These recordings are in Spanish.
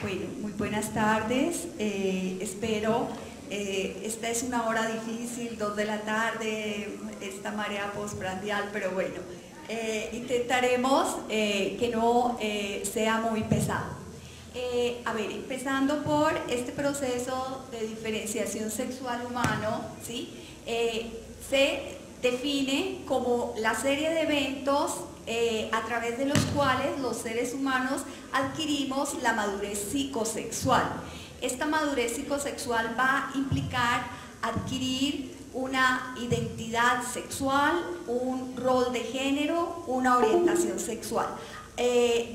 Bueno, muy buenas tardes. Espero, esta es una hora difícil, 2 de la tarde, esta marea postprandial, pero bueno, intentaremos que no sea muy pesado. A ver, empezando por este proceso de diferenciación sexual humano, ¿sí? Se define como la serie de eventos a través de los cuales los seres humanos adquirimos la madurez psicosexual. Esta madurez psicosexual va a implicar adquirir una identidad sexual, un rol de género, una orientación sexual.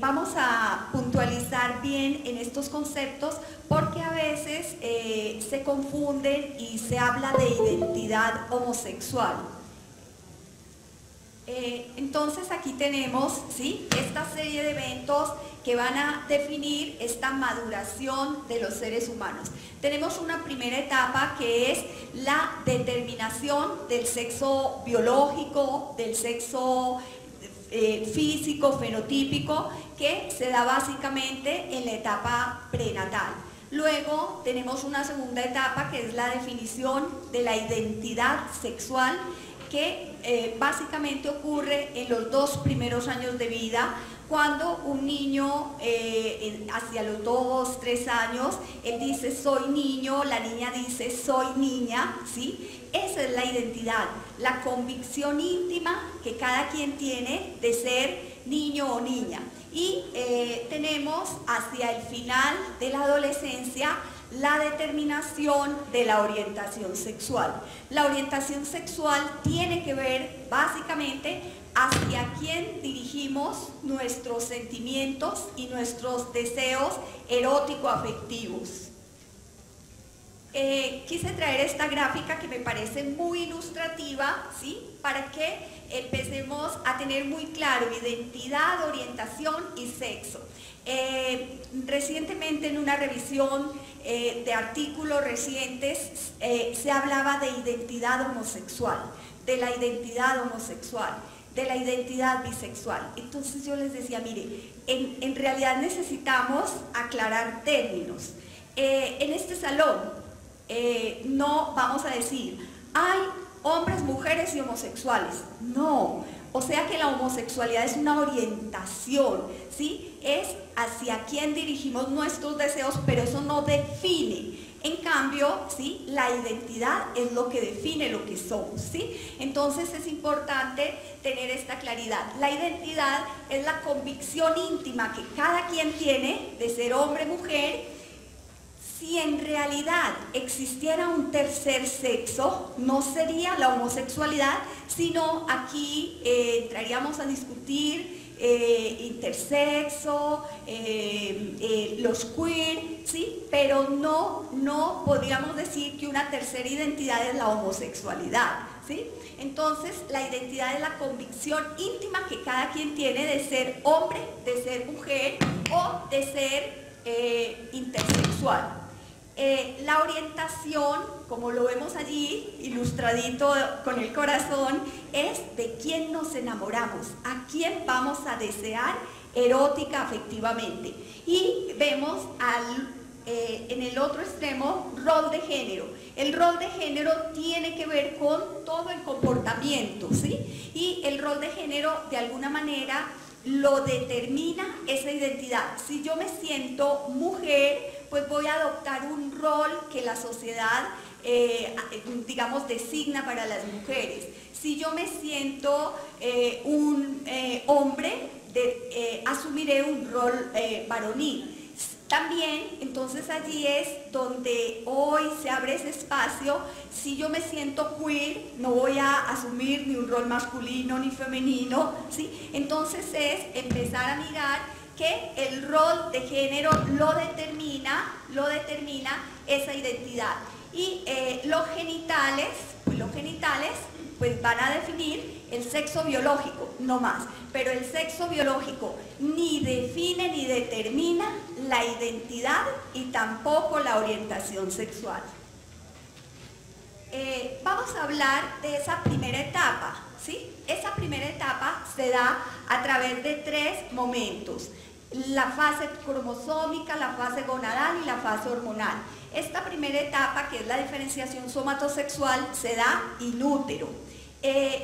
Vamos a puntualizar bien en estos conceptos porque a veces se confunden y se habla de identidad homosexual. Entonces aquí tenemos, ¿sí?, esta serie de eventos que van a definir esta maduración de los seres humanos. Tenemos una primera etapa que es la determinación del sexo biológico, del sexo físico, fenotípico, que se da básicamente en la etapa prenatal. Luego tenemos una segunda etapa que es la definición de la identidad sexual, que básicamente ocurre en los 2 primeros años de vida, cuando un niño hacia los 2, 3 años, él dice soy niño, la niña dice soy niña, ¿sí? Esa es la identidad, la convicción íntima que cada quien tiene de ser niño o niña. Y tenemos hacia el final de la adolescencia la determinación de la orientación sexual. La orientación sexual tiene que ver básicamente hacia quién dirigimos nuestros sentimientos y nuestros deseos erótico-afectivos. Quise traer esta gráfica que me parece muy ilustrativa, ¿sí?, para que empecemos a tener muy claro identidad, orientación y sexo. Recientemente en una revisión de artículos recientes se hablaba de identidad homosexual, de la identidad homosexual, de la identidad bisexual. Entonces yo les decía, mire, en realidad necesitamos aclarar términos. En este salón no vamos a decir, hay hombres, mujeres y homosexuales. No, o sea que la homosexualidad es una orientación, ¿sí? Es hacia quién dirigimos nuestros deseos, pero eso no define. En cambio, ¿sí?, la identidad es lo que define lo que somos, ¿sí? Entonces es importante tener esta claridad. La identidad es la convicción íntima que cada quien tiene de ser hombre, mujer. Si en realidad existiera un tercer sexo, no sería la homosexualidad, sino aquí entraríamos a discutir intersexo, los queer, ¿sí? Pero no podríamos decir que una tercera identidad es la homosexualidad, ¿sí? Entonces la identidad es la convicción íntima que cada quien tiene de ser hombre, de ser mujer o de ser intersexual. La orientación, como lo vemos allí, ilustradito con el corazón, es de quién nos enamoramos, a quién vamos a desear erótica, afectivamente. Y vemos en el otro extremo, rol de género. El rol de género tiene que ver con todo el comportamiento, ¿sí? Y el rol de género, de alguna manera, lo determina esa identidad. Si yo me siento mujer, pues voy a adoptar un rol que la sociedad, digamos, designa para las mujeres. Si yo me siento un hombre, asumiré un rol varonil. También, entonces allí es donde hoy se abre ese espacio. Si yo me siento queer, no voy a asumir ni un rol masculino ni femenino, ¿sí? Entonces es empezar a mirar que el rol de género lo determina esa identidad. Y los genitales pues van a definir el sexo biológico, no más. Pero el sexo biológico ni define ni determina la identidad y tampoco la orientación sexual. Vamos a hablar de esa primera etapa, ¿sí? Esa primera etapa se da a través de 3 momentos. la fase cromosómica, la fase gonadal y la fase hormonal. Esta primera etapa, que es la diferenciación somatosexual, se da in útero.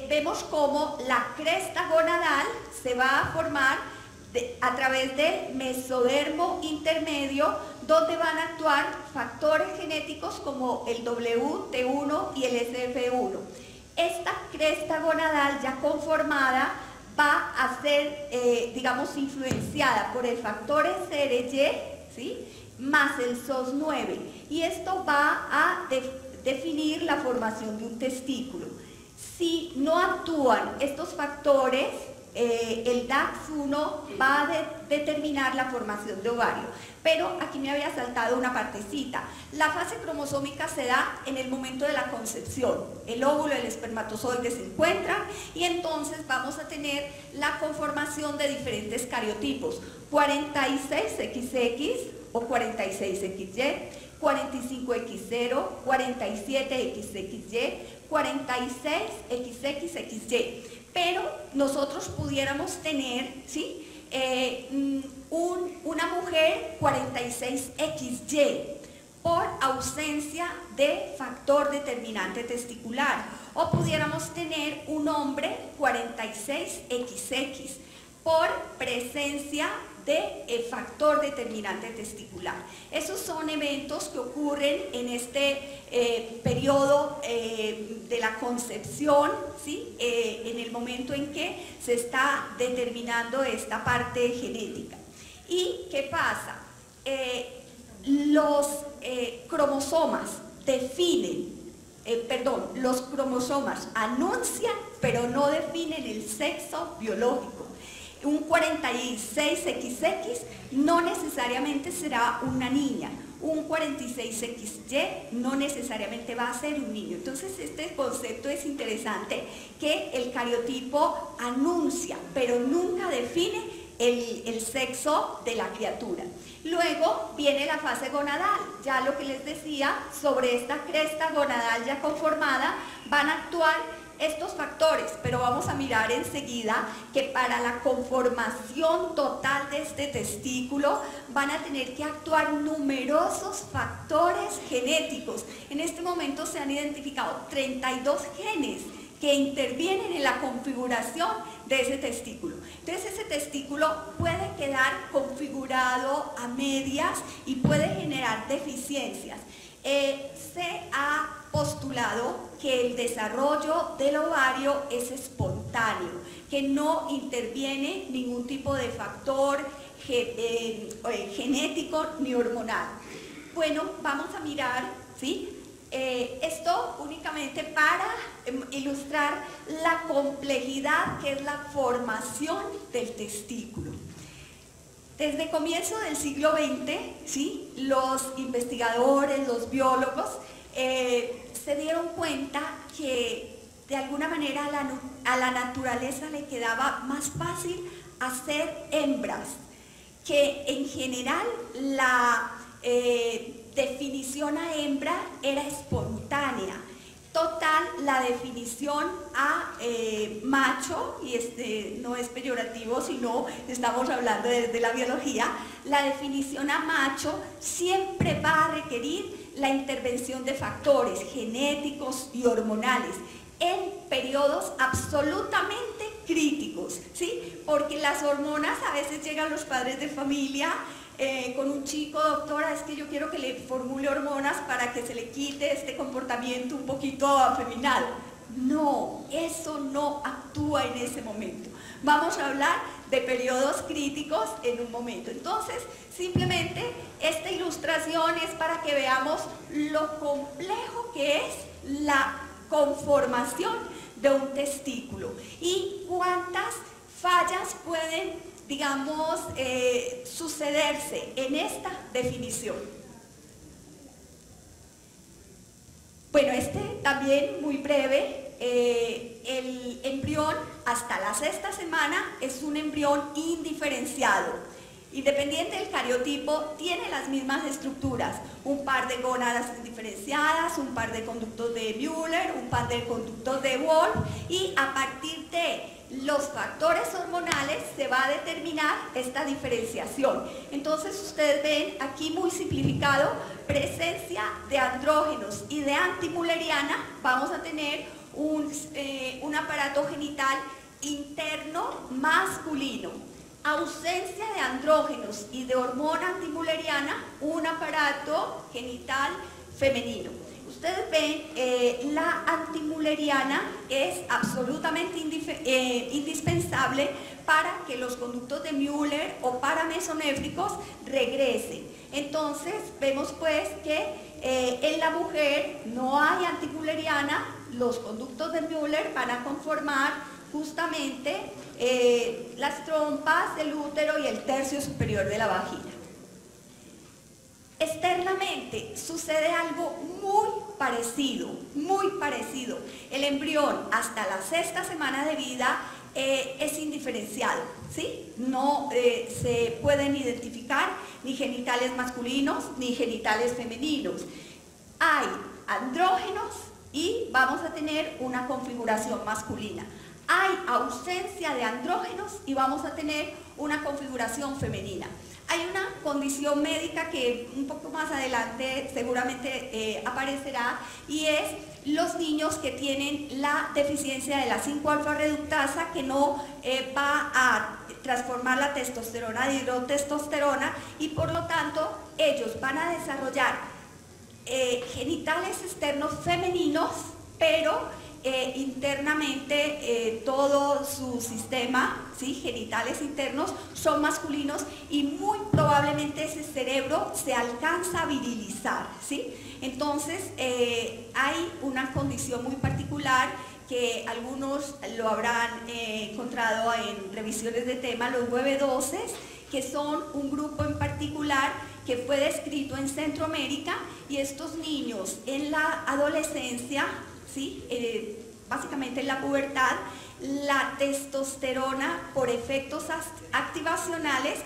Vemos cómo la cresta gonadal se va a formar a través del mesodermo intermedio, donde van a actuar factores genéticos como el WT1 y el SF1. Esta cresta gonadal ya conformada va a ser, digamos, influenciada por el factor SRY, ¿sí?, más el SOS9, y esto va a definir la formación de un testículo. Si no actúan estos factores, el DAX1 va a determinar la formación de ovario. Pero aquí me había saltado una partecita. La fase cromosómica se da en el momento de la concepción. El óvulo y el espermatozoide se encuentran y entonces vamos a tener la conformación de diferentes cariotipos: 46XX o 46XY, 45X0, 47XXY, 46XXXY. Pero nosotros pudiéramos tener, ¿sí?, una mujer 46XY por ausencia de factor determinante testicular, o pudiéramos tener un hombre 46XX por presencia de factor determinante testicular. Esos son eventos que ocurren en este periodo de la concepción, ¿sí?, en el momento en que se está determinando esta parte genética. ¿Y qué pasa? Los cromosomas los cromosomas anuncian, pero no definen el sexo biológico. Un 46XX no necesariamente será una niña, un 46XY no necesariamente va a ser un niño. Entonces este concepto es interesante, que el cariotipo anuncia, pero nunca define el sexo de la criatura. Luego viene la fase gonadal. Ya lo que les decía sobre esta cresta gonadal ya conformada, van a actuar estos factores, pero vamos a mirar enseguida que para la conformación total de este testículo van a tener que actuar numerosos factores genéticos. En este momento se han identificado 32 genes que intervienen en la configuración de ese testículo. Entonces ese testículo puede quedar configurado a medias y puede generar deficiencias. Se ha postulado que el desarrollo del ovario es espontáneo, que no interviene ningún tipo de factor genético ni hormonal. Bueno, vamos a mirar, ¿sí?, esto únicamente para ilustrar la complejidad que es la formación del testículo. Desde comienzo del siglo XX, ¿sí?, los investigadores, los biólogos, se dieron cuenta que de alguna manera a la naturaleza le quedaba más fácil hacer hembras, que en general la definición a hembra era espontánea. Total, la definición a macho, y no es peyorativo, sino estamos hablando desde la biología, la definición a macho siempre va a requerir la intervención de factores genéticos y hormonales en periodos absolutamente críticos, ¿sí? Porque las hormonas, a veces llegan los padres de familia con un chico: doctora, es que yo quiero que le formule hormonas para que se le quite este comportamiento un poquito afeminado. No, eso no actúa en ese momento. Vamos a hablar de periodos críticos en un momento. Entonces, simplemente esta ilustración es para que veamos lo complejo que es la conformación de un testículo y cuántas fallas pueden, digamos, sucederse en esta definición. Bueno, también muy breve. El embrión hasta la 6ª semana es un embrión indiferenciado. Independiente del cariotipo, tiene las mismas estructuras: un par de gónadas indiferenciadas, un par de conductos de Müller, un par de conductos de Wolff, y a partir de los factores hormonales se va a determinar esta diferenciación. Entonces ustedes ven aquí muy simplificado, presencia de andrógenos y de antimülleriana, vamos a tener un aparato genital interno masculino. Ausencia de andrógenos y de hormona antimülleriana, un aparato genital femenino. Ustedes ven, la antimülleriana es absolutamente indispensable para que los conductos de Müller o paramesonéfricos regresen. Entonces vemos pues que en la mujer no hay antimülleriana, los conductos de Müller van a conformar justamente las trompas del útero y el tercio superior de la vagina. Externamente sucede algo muy parecido, muy parecido. El embrión hasta la 6ª semana de vida es indiferenciado, ¿sí? No se pueden identificar ni genitales masculinos ni genitales femeninos. Hay andrógenos y vamos a tener una configuración masculina. Hay ausencia de andrógenos y vamos a tener una configuración femenina. Hay una condición médica que un poco más adelante seguramente aparecerá, y es los niños que tienen la deficiencia de la 5-alfa reductasa, que no va a transformar la testosterona a hidrotestosterona, y por lo tanto ellos van a desarrollar genitales externos femeninos, pero internamente todo su sistema, ¿sí?, genitales internos son masculinos, y muy probablemente ese cerebro se alcanza a virilizar, ¿sí? Entonces hay una condición muy particular que algunos lo habrán encontrado en revisiones de tema, los 9-12, que son un grupo en particular que fue descrito en Centroamérica, y estos niños en la adolescencia, ¿sí?, básicamente en la pubertad, la testosterona por efectos activacionales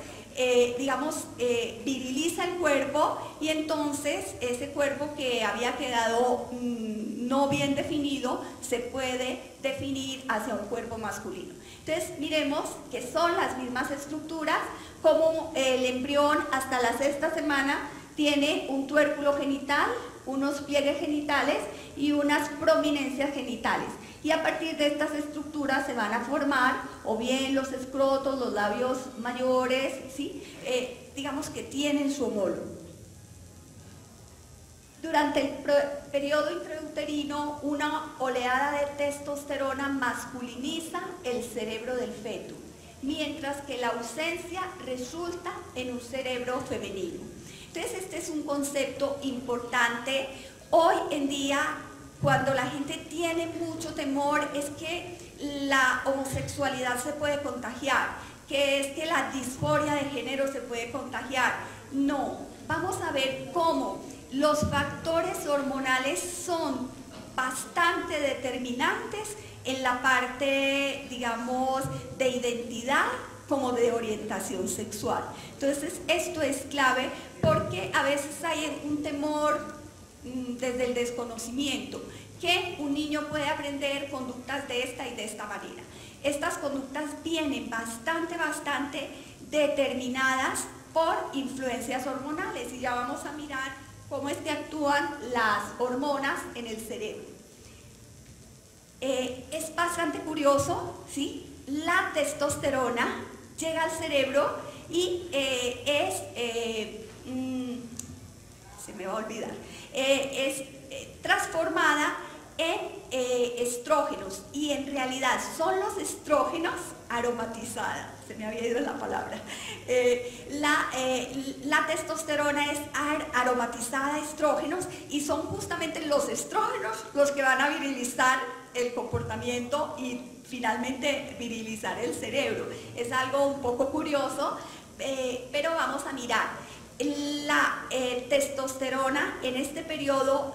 viriliza el cuerpo, y entonces ese cuerpo que había quedado no bien definido se puede definir hacia un cuerpo masculino. Entonces miremos que son las mismas estructuras, como el embrión hasta la 6ª semana tiene un tuérculo genital, unos pliegues genitales y unas prominencias genitales, y a partir de estas estructuras se van a formar o bien los escrotos, los labios mayores, ¿sí? Digamos que tienen su homólogo. Durante el periodo intrauterino, una oleada de testosterona masculiniza el cerebro del feto, mientras que la ausencia resulta en un cerebro femenino. Entonces este es un concepto importante. Hoy en día, cuando la gente tiene mucho temor, es que la homosexualidad se puede contagiar, que es que la disforia de género se puede contagiar. No, vamos a ver cómo los factores hormonales son bastante determinantes en la parte, digamos, de identidad como de orientación sexual. Entonces esto es clave, porque a veces hay un temor desde el desconocimiento, que un niño puede aprender conductas de esta y de esta manera. Estas conductas vienen bastante determinadas por influencias hormonales, y ya vamos a mirar cómo es que actúan las hormonas en el cerebro. Es bastante curioso, ¿sí? La testosterona llega al cerebro y se me va a olvidar, es transformada en estrógenos, y en realidad son los estrógenos aromatizada, se me había ido la palabra. La testosterona es aromatizada a estrógenos, y son justamente los estrógenos los que van a virilizar el comportamiento y finalmente virilizar el cerebro. Es algo un poco curioso, pero vamos a mirar. La testosterona en este periodo,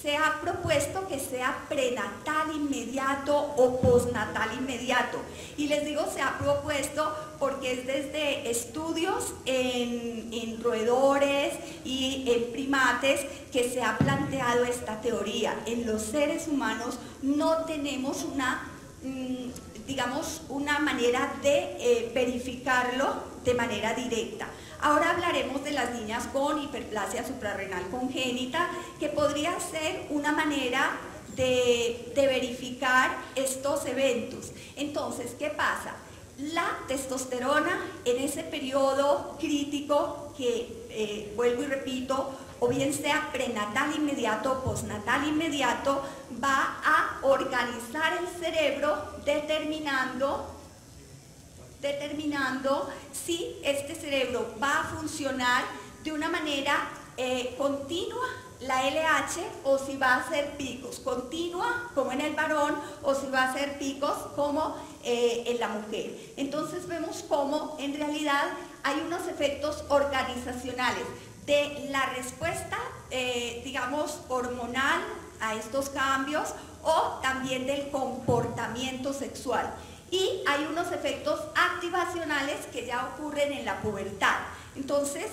se ha propuesto que sea prenatal inmediato o postnatal inmediato, y les digo se ha propuesto porque es desde estudios en roedores y en primates que se ha planteado esta teoría. En los seres humanos no tenemos una digamos, una manera de verificarlo de manera directa. Ahora hablaremos de las niñas con hiperplasia suprarrenal congénita, que podría ser una manera de verificar estos eventos. Entonces, ¿qué pasa? La testosterona en ese periodo crítico que, vuelvo y repito, o bien sea prenatal inmediato o postnatal inmediato, va a organizar el cerebro determinando si este cerebro va a funcionar de una manera continua, la LH, o si va a ser picos, continua como en el varón, o si va a ser picos como en la mujer. Entonces vemos cómo en realidad hay unos efectos organizacionales de la respuesta, digamos, hormonal a estos cambios, o también del comportamiento sexual. Y hay unos efectos activacionales que ya ocurren en la pubertad. Entonces,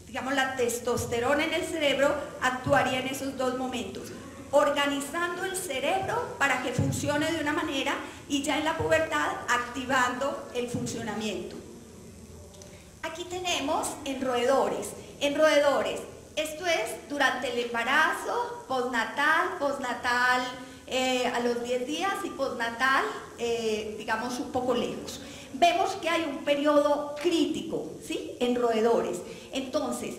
digamos, la testosterona en el cerebro actuaría en esos dos momentos, organizando el cerebro para que funcione de una manera, y ya en la pubertad activando el funcionamiento. Aquí tenemos en roedores. Esto es durante el embarazo, postnatal a los 10 días y postnatal, digamos, un poco lejos. Vemos que hay un periodo crítico, ¿sí?, en roedores. Entonces,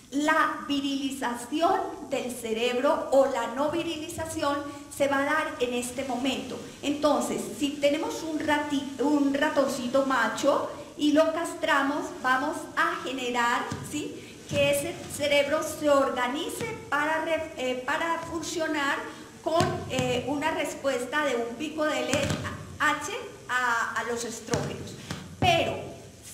la virilización del cerebro o la no virilización se va a dar en este momento. Entonces, si tenemos un ratoncito macho y lo castramos, vamos a generar, ¿sí?, que ese cerebro se organice para funcionar con una respuesta de un pico de LH a los estrógenos. Pero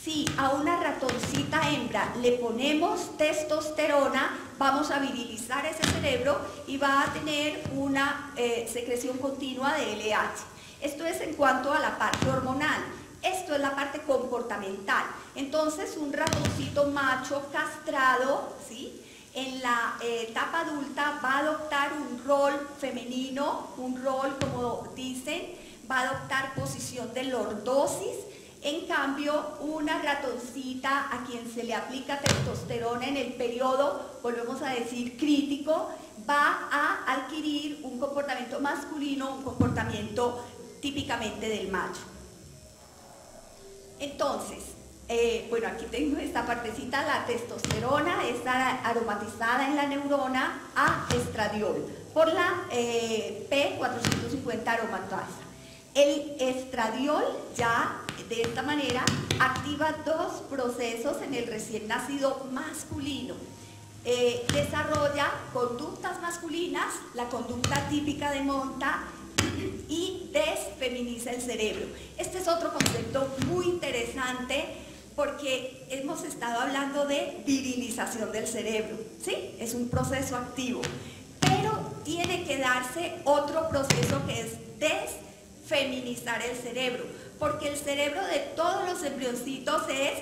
si a una ratoncita hembra le ponemos testosterona, vamos a virilizar ese cerebro y va a tener una secreción continua de LH. Esto es en cuanto a la parte hormonal. Esto es la parte comportamental. Entonces, un ratoncito macho castrado, ¿sí?, en la etapa adulta va a adoptar un rol femenino, un rol, como dicen, va a adoptar posición de lordosis. En cambio, una ratoncita a quien se le aplica testosterona en el periodo, volvemos a decir, crítico, va a adquirir un comportamiento masculino, un comportamiento típicamente del macho. Entonces, bueno, aquí tengo esta partecita, la testosterona está aromatizada en la neurona a estradiol por la P450 aromatasa. El estradiol ya de esta manera activa dos procesos en el recién nacido masculino. Desarrolla conductas masculinas, la conducta típica de monta, y desfeminiza el cerebro. Este es otro concepto muy interesante porque hemos estado hablando de virilización del cerebro, ¿sí? Es un proceso activo, pero tiene que darse otro proceso que es desfeminizar el cerebro, porque el cerebro de todos los embrioncitos es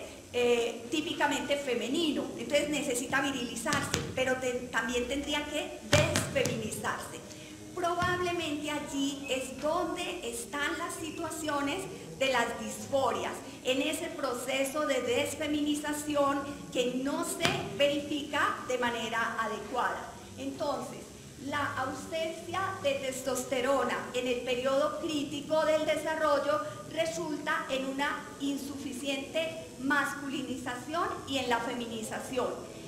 típicamente femenino, entonces necesita virilizarse, pero también tendría que desfeminizarse. Probablemente allí es donde están las situaciones de las disforias, en ese proceso de desfeminización que no se verifica de manera adecuada. Entonces, la ausencia de testosterona en el periodo crítico del desarrollo resulta en una insuficiente masculinización y en la feminización.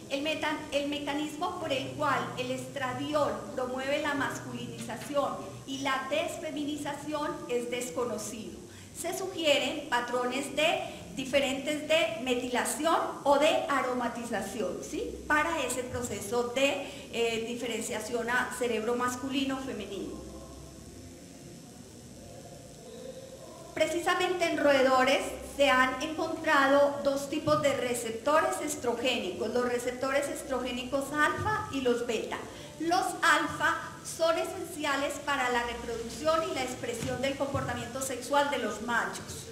El mecanismo por el cual el estradiol promueve la masculinización y la desfeminización es desconocido. Se sugieren patrones diferentes de metilación o de aromatización, ¿sí?, para ese proceso de diferenciación a cerebro masculino o femenino. Precisamente en roedores se han encontrado dos tipos de receptores estrogénicos, los receptores estrogénicos alfa y los beta. Los alfa son esenciales para la reproducción y la expresión del comportamiento sexual de los machos.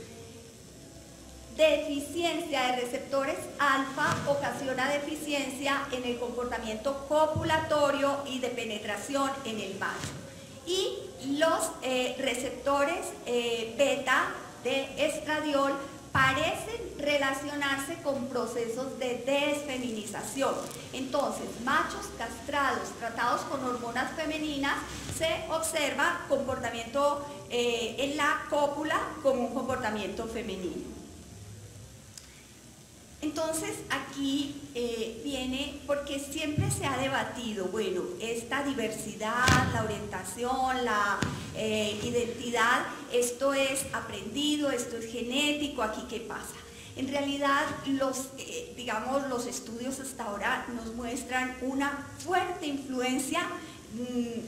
Deficiencia de receptores alfa ocasiona deficiencia en el comportamiento copulatorio y de penetración en el macho. y los receptores beta de estradiol parecen relacionarse con procesos de desfeminización. Entonces, machos castrados tratados con hormonas femeninas, se observa comportamiento en la cópula como un comportamiento femenino. Entonces aquí viene, porque siempre se ha debatido, bueno, esta diversidad, la orientación, la identidad, esto es aprendido, esto es genético, aquí qué pasa. En realidad digamos, los estudios hasta ahora nos muestran una fuerte influencia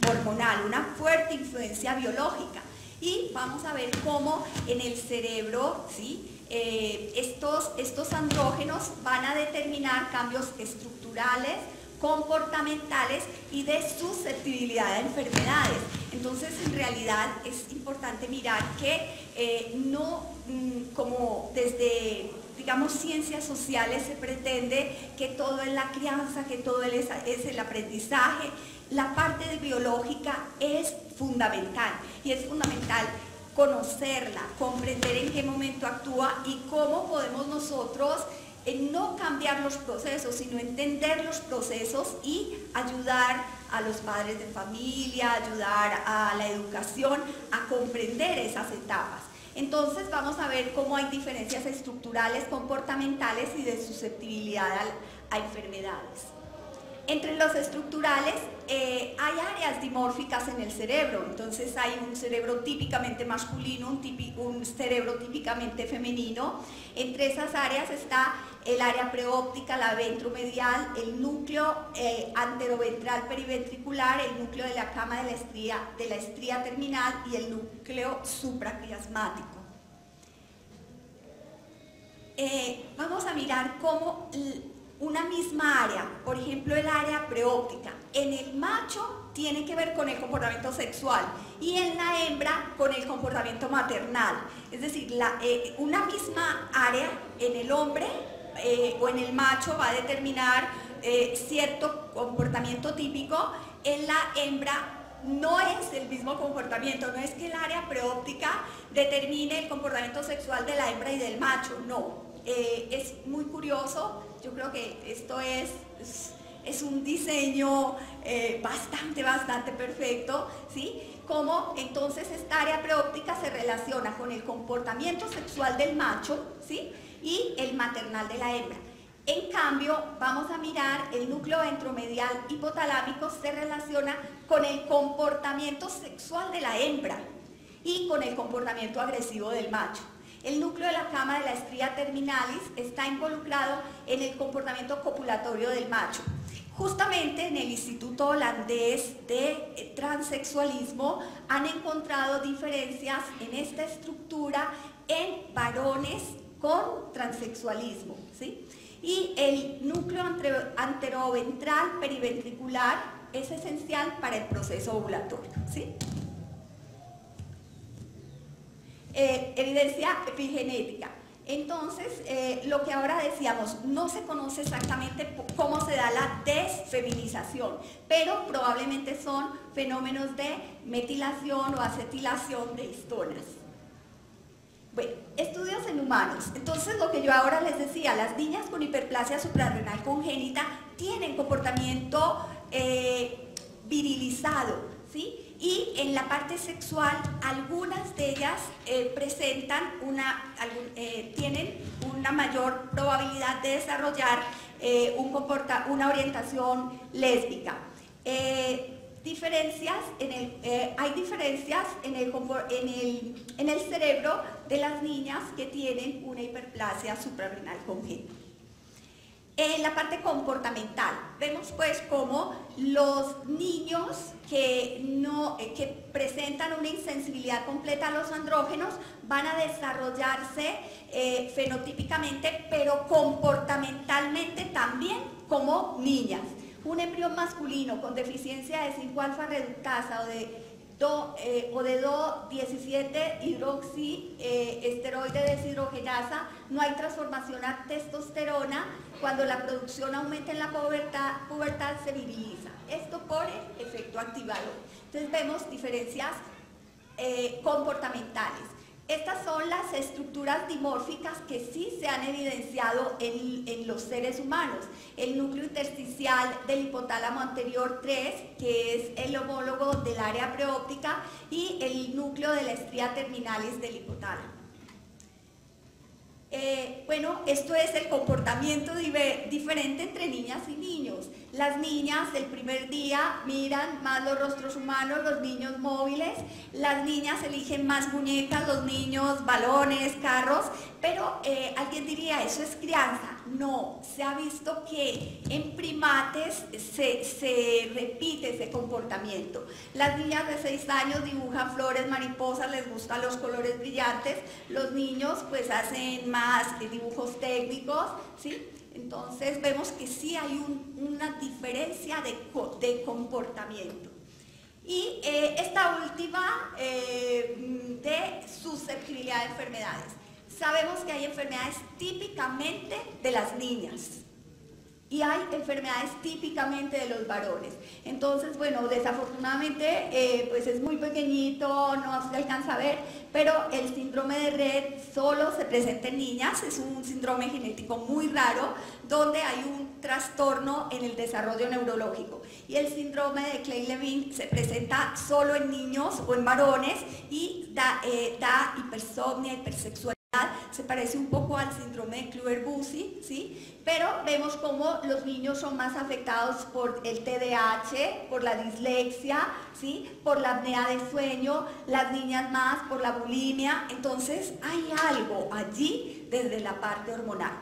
hormonal, una fuerte influencia biológica, y vamos a ver cómo en el cerebro, ¿sí?, estos andrógenos van a determinar cambios estructurales, comportamentales y de susceptibilidad a enfermedades. Entonces, en realidad es importante mirar que no como desde, digamos, ciencias sociales se pretende que todo es la crianza, que todo es el aprendizaje. La parte de biológica es fundamental, y es fundamental conocerla, comprender en qué momento actúa y cómo podemos nosotros no cambiar los procesos, sino entender los procesos y ayudar a los padres de familia, ayudar a la educación a comprender esas etapas. Entonces vamos a ver cómo hay diferencias estructurales, comportamentales y de susceptibilidad a enfermedades. Entre los estructurales hay áreas dimórficas en el cerebro, entonces hay un cerebro típicamente masculino, un cerebro típicamente femenino. Entre esas áreas está el área preóptica, la ventromedial, el núcleo anteroventral periventricular, el núcleo de la cama de la estría terminal y el núcleo supraquiasmático. Vamos a mirar cómo una misma área, por ejemplo el área preóptica, en el macho tiene que ver con el comportamiento sexual y en la hembra con el comportamiento maternal. Es decir, una misma área en el hombre o en el macho va a determinar cierto comportamiento típico, en la hembra no es el mismo comportamiento, no es que el área preóptica determine el comportamiento sexual de la hembra y del macho, no. Es muy curioso. Yo creo que esto es un diseño bastante perfecto, ¿sí? Cómo entonces esta área preóptica se relaciona con el comportamiento sexual del macho, ¿sí?, y el maternal de la hembra. En cambio, vamos a mirar el núcleo ventromedial hipotalámico, se relaciona con el comportamiento sexual de la hembra y con el comportamiento agresivo del macho. El núcleo de la cama de la estría terminalis está involucrado en el comportamiento copulatorio del macho. Justamente en el Instituto Holandés de Transexualismo han encontrado diferencias en esta estructura en varones con transexualismo, ¿sí? Y el núcleo anteroventral periventricular es esencial para el proceso ovulatorio, ¿sí? Evidencia epigenética. Entonces, lo que ahora decíamos, no se conoce exactamente cómo se da la desfeminización, pero probablemente son fenómenos de metilación o acetilación de histonas. Bueno, estudios en humanos. Entonces, lo que yo ahora les decía, las niñas con hiperplasia suprarrenal congénita tienen comportamiento virilizado, ¿sí? Y en la parte sexual, algunas de ellas tienen una mayor probabilidad de desarrollar una orientación lésbica. Hay diferencias en el cerebro de las niñas que tienen una hiperplasia suprarrenal congénita. En la parte comportamental, vemos pues cómo los niños que presentan una insensibilidad completa a los andrógenos van a desarrollarse fenotípicamente, pero comportamentalmente también como niñas. Un embrión masculino con deficiencia de 5-alfa reductasa o de 2,17 hidroxiesteroide deshidrogenasa, no hay transformación a testosterona. Cuando la producción aumenta en la pubertad se viriliza. Esto por el efecto activador. Entonces vemos diferencias comportamentales. Estas son las estructuras dimórficas que sí se han evidenciado en los seres humanos. El núcleo intersticial del hipotálamo anterior 3, que es el homólogo del área preóptica, y el núcleo de la estría terminalis del hipotálamo. Bueno, esto es el comportamiento diferente entre niñas y niños. Las niñas el primer día miran más los rostros humanos, los niños móviles, las niñas eligen más muñecas, los niños balones, carros, pero alguien diría, ¿eso es crianza? No, se ha visto que en primates se repite ese comportamiento. Las niñas de 6 años dibujan flores, mariposas, les gustan los colores brillantes, los niños pues hacen más dibujos técnicos, ¿sí? Entonces vemos que sí hay una diferencia de comportamiento. Y esta última de susceptibilidad a enfermedades. Sabemos que hay enfermedades típicamente de las niñas y hay enfermedades típicamente de los varones. Entonces, bueno, desafortunadamente pues es muy pequeñito, no se alcanza a ver, pero el síndrome de Rett solo se presenta en niñas, es un síndrome genético muy raro, donde hay un trastorno en el desarrollo neurológico. Y el síndrome de Klein-Levin se presenta solo en niños o en varones y da hipersomnia, hipersexualidad. Se parece un poco al síndrome de Kluver-Bucy, ¿sí? Pero vemos cómo los niños son más afectados por el TDAH, por la dislexia, ¿sí? Por la apnea de sueño, las niñas más por la bulimia. Entonces hay algo allí desde la parte hormonal.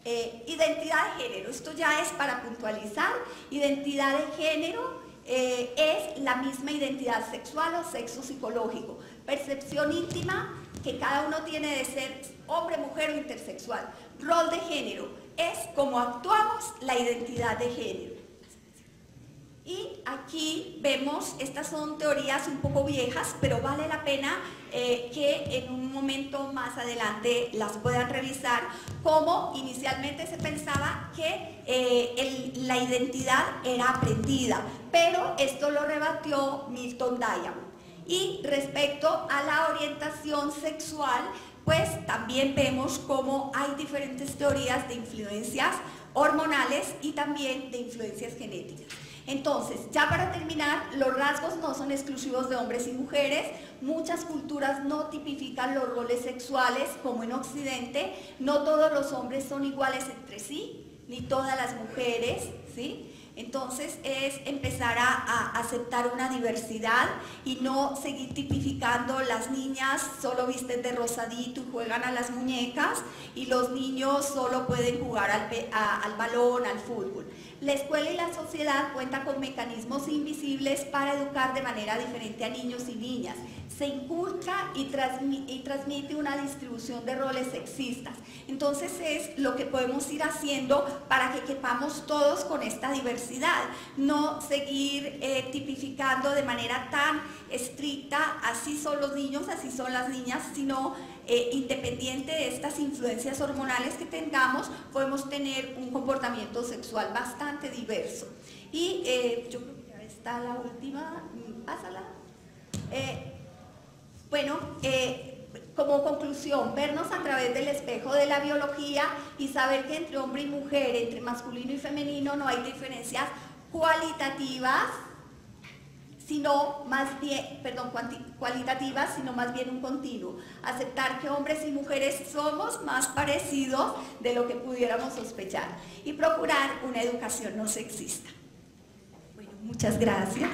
Identidad de género, esto ya es para puntualizar. Identidad de género es la misma identidad sexual o sexo psicológico. Percepción íntima que cada uno tiene de ser hombre, mujer o intersexual. Rol de género es cómo actuamos la identidad de género. Y aquí vemos, estas son teorías un poco viejas, pero vale la pena que en un momento más adelante las puedan revisar, como inicialmente se pensaba que la identidad era aprendida, pero esto lo rebatió Milton Diamond. Y respecto a la orientación sexual, pues también vemos cómo hay diferentes teorías de influencias hormonales y también de influencias genéticas. Entonces, ya para terminar, los rasgos no son exclusivos de hombres y mujeres. Muchas culturas no tipifican los roles sexuales, como en Occidente. No todos los hombres son iguales entre sí, ni todas las mujeres, ¿sí? Entonces es empezar a aceptar una diversidad y no seguir tipificando. Las niñas solo visten de rosadito y juegan a las muñecas y los niños solo pueden jugar al balón, al fútbol. La escuela y la sociedad cuentan con mecanismos invisibles para educar de manera diferente a niños y niñas. Se inculca y transmite una distribución de roles sexistas. Entonces es lo que podemos ir haciendo para que quepamos todos con esta diversidad. No seguir tipificando de manera tan estricta, así son los niños, así son las niñas, sino independiente de estas influencias hormonales que tengamos, podemos tener un comportamiento sexual bastante diverso. Y yo creo que ya está la última, pásala. Como conclusión, vernos a través del espejo de la biología y saber que entre hombre y mujer, entre masculino y femenino, no hay diferencias cualitativas, sino más bien, cualitativas, sino más bien un continuo. Aceptar que hombres y mujeres somos más parecidos de lo que pudiéramos sospechar y procurar una educación no sexista. Bueno, muchas gracias.